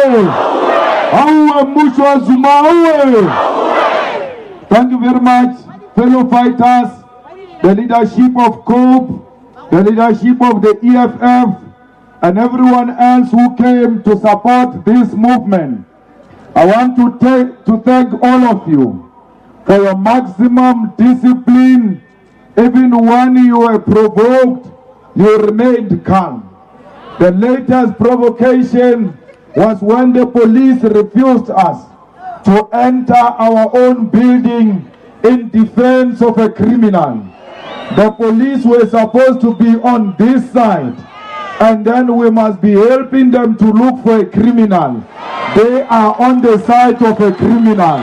Auwe Mheshimiwa Zuma auwe. Thank you very much, fellow fighters, the leadership of COPE, the leadership of the EFF, and everyone else who came to support this movement. I want to thank all of you for your maximum discipline. Even when you were provoked, you remained calm. The latest provocation was when the police refused us to enter our own building in defense of a criminal. The police were supposed to be on this side, and then we must be helping them to look for a criminal. They are on the side of a criminal.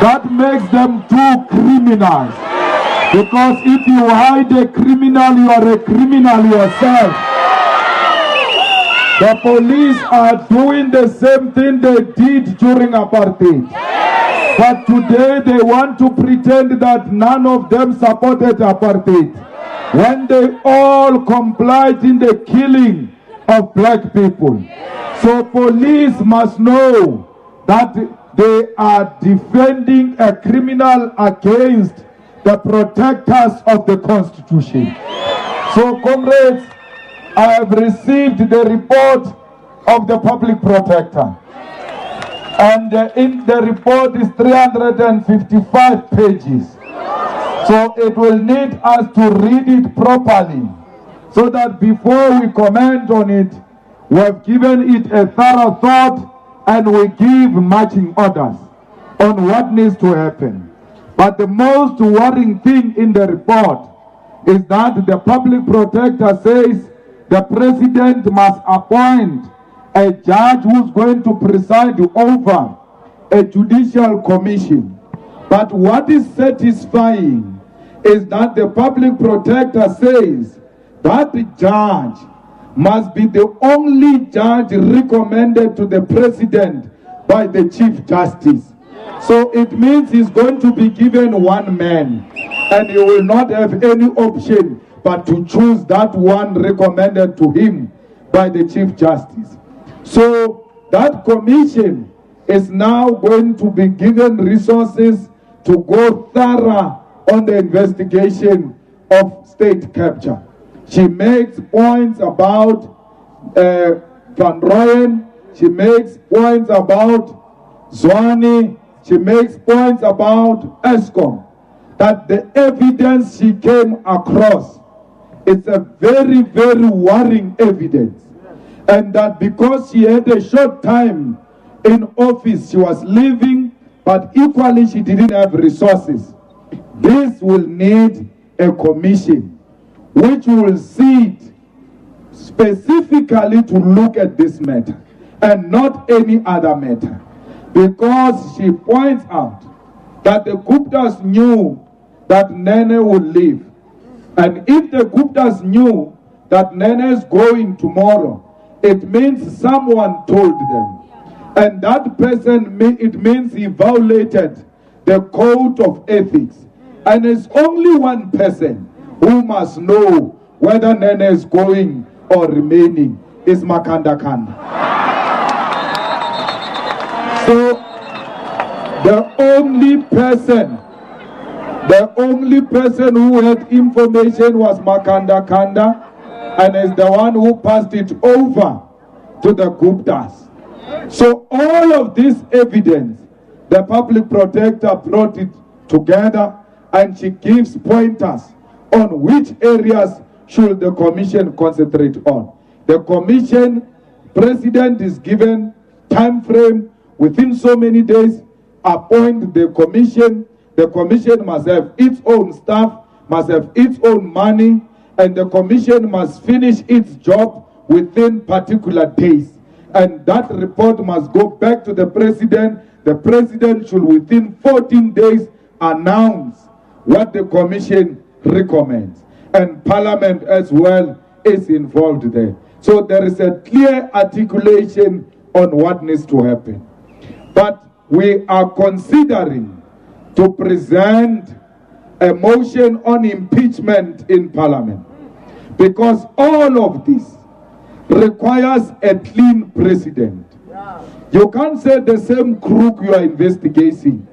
That makes them two criminals. Because if you hide a criminal, you are a criminal yourself. The police are doing the same thing they did during apartheid. But today they want to pretend that none of them supported apartheid, when they all complied in the killing of black people. So police must know that they are defending a criminal against the protectors of the Constitution. So comrades, I have received the report of the public protector. And in the report is 355 pages. So it will need us to read it properly, so that before we comment on it, we have given it a thorough thought and we give marching orders on what needs to happen. But the most worrying thing in the report is that the public protector says the president must appoint a judge who's going to preside over a judicial commission. But what is satisfying is that the public protector says that the judge must be the only judge recommended to the president by the Chief Justice. So it means he's going to be given one man, and he will not have any option but to choose that one recommended to him by the Chief Justice. So that commission is now going to be given resources to go thorough on the investigation of state capture. She makes points about Van Rooyen, she makes points about Zwane, she makes points about Eskom, that the evidence she came across is a very, very worrying evidence. And that because she had a short time in office, she was leaving, but equally she didn't have resources. This will need a commission which will sit specifically to look at this matter and not any other matter. Because she points out that the Guptas knew that Nene would leave. And if the Guptas knew that Nene is going tomorrow, it means someone told them. And that person, it means he violated the code of ethics. And it's only one person who must know whether Nene is going or remaining, is Makanda Kanda. So the only person who had information was Makanda Kanda, and is the one who passed it over to the Guptas. So all of this evidence, the public protector brought it together, and she gives pointers on which areas should the commission concentrate on. The commission president is given time frame within so many days, appoint the commission. The commission must have its own staff, must have its own money, and the commission must finish its job within particular days. And that report must go back to the president. The president should within 14 days announce what the commission recommends. And Parliament as well is involved there. So there is a clear articulation on what needs to happen. But we are considering to present a motion on impeachment in Parliament, Because all of this requires a clean president. You can't say the same crook you are investigating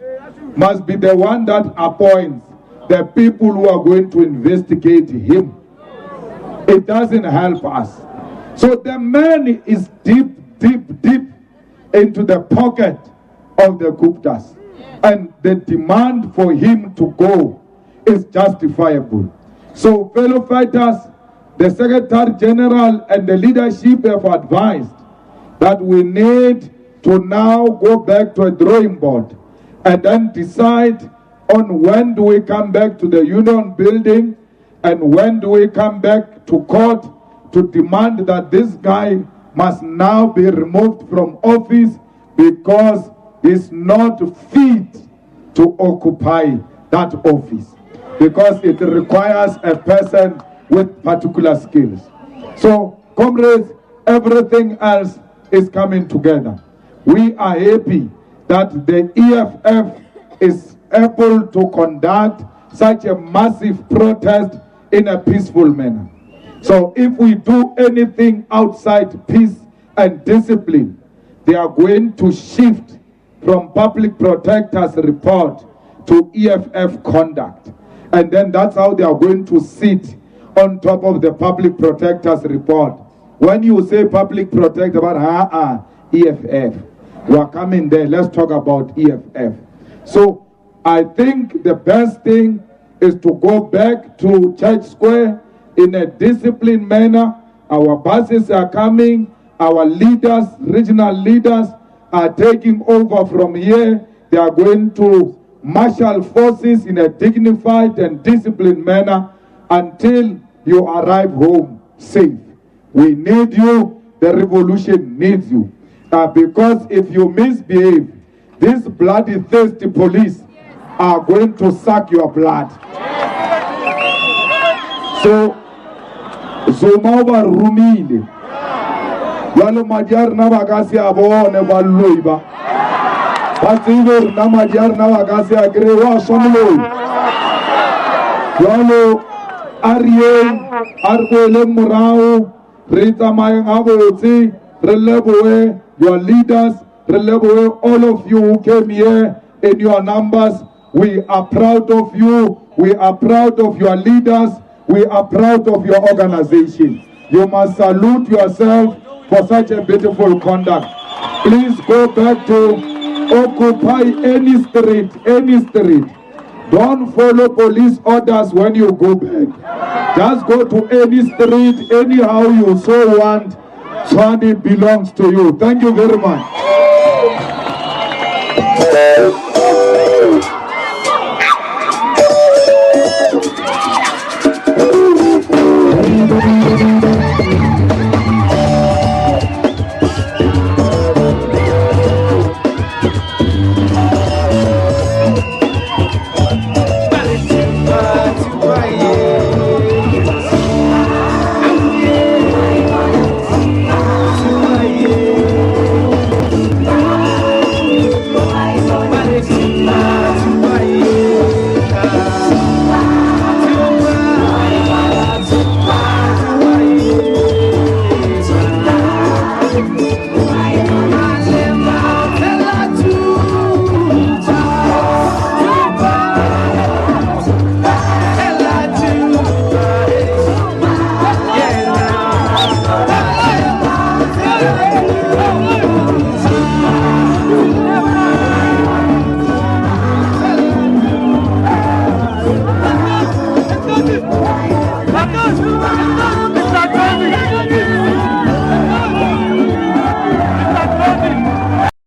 must be the one that appoints the people who are going to investigate him. It doesn't help us. So the man is deep into the pocket of the Guptas. And the demand for him to go is justifiable. So fellow fighters, the Secretary General and the leadership have advised that we need to now go back to a drawing board and then decide on when do we come back to the Union building and when do we come back to court to demand that this guy must now be removed from office because he's not fit to occupy that office, because it requires a person with particular skills. So, comrades, everything else is coming together. We are happy that the EFF is able to conduct such a massive protest in a peaceful manner. So if we do anything outside peace and discipline, they are going to shift from public protectors report to EFF conduct. And then that's how they are going to sit on top of the public protectors report. When you say public protector, but EFF, we are coming there. Let's talk about EFF. So I think the best thing is to go back to Church Square in a disciplined manner. Our buses are coming. Our leaders, regional leaders, are taking over from here. They are going to marshal forces in a dignified and disciplined manner until you arrive home safe. We need you. The revolution needs you. Because if you misbehave, these bloody thirsty police are going to suck your blood. So, Zuma ba rumile. Yalo Magyar na bagasi abone baloiba. Pativer na Magyar na bagasi agrewa somlo. Yalo Ariel Argole Murao Rita Mayangaboti Releboe, your leaders, Releboe, all of you who came here in your numbers. We are proud of you. We are proud of your leaders. We are proud of your organization. You must salute yourself for such a beautiful conduct. Please go back to occupy any street, any street. Don't follow police orders when you go back. Just go to any street, anyhow you so want. Tshwane belongs to you. Thank you very much.